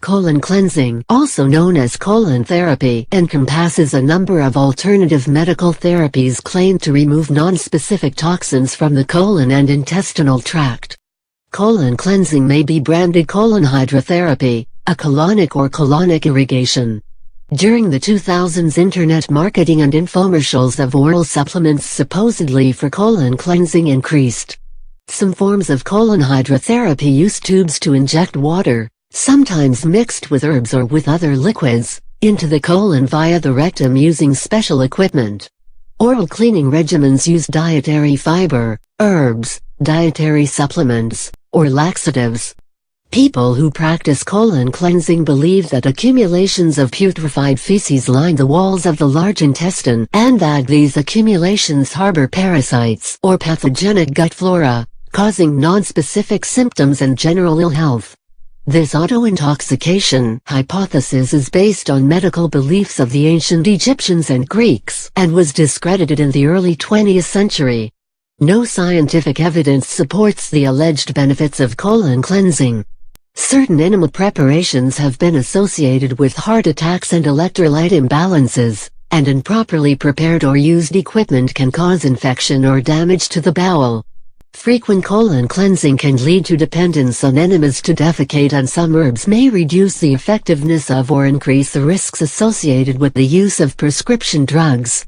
Colon cleansing, also known as colon therapy, encompasses a number of alternative medical therapies claimed to remove non-specific toxins from the colon and intestinal tract. Colon cleansing may be branded colon hydrotherapy, a colonic or colonic irrigation. During the 2000s, internet marketing and infomercials of oral supplements supposedly for colon cleansing increased. Some forms of colon hydrotherapy use tubes to inject water, sometimes mixed with herbs or with other liquids, into the colon via the rectum using special equipment. Oral cleaning regimens use dietary fiber, herbs, dietary supplements, or laxatives. People who practice colon cleansing believe that accumulations of putrefied feces line the walls of the large intestine, and that these accumulations harbor parasites or pathogenic gut flora, causing non-specific symptoms and general ill health. This auto-intoxication hypothesis is based on medical beliefs of the ancient Egyptians and Greeks, and was discredited in the early 20th century. No scientific evidence supports the alleged benefits of colon cleansing. Certain enema preparations have been associated with heart attacks and electrolyte imbalances, and improperly prepared or used equipment can cause infection or damage to the bowel. Frequent colon cleansing can lead to dependence on enemas to defecate, and some herbs may reduce the effectiveness of or increase the risks associated with the use of prescription drugs.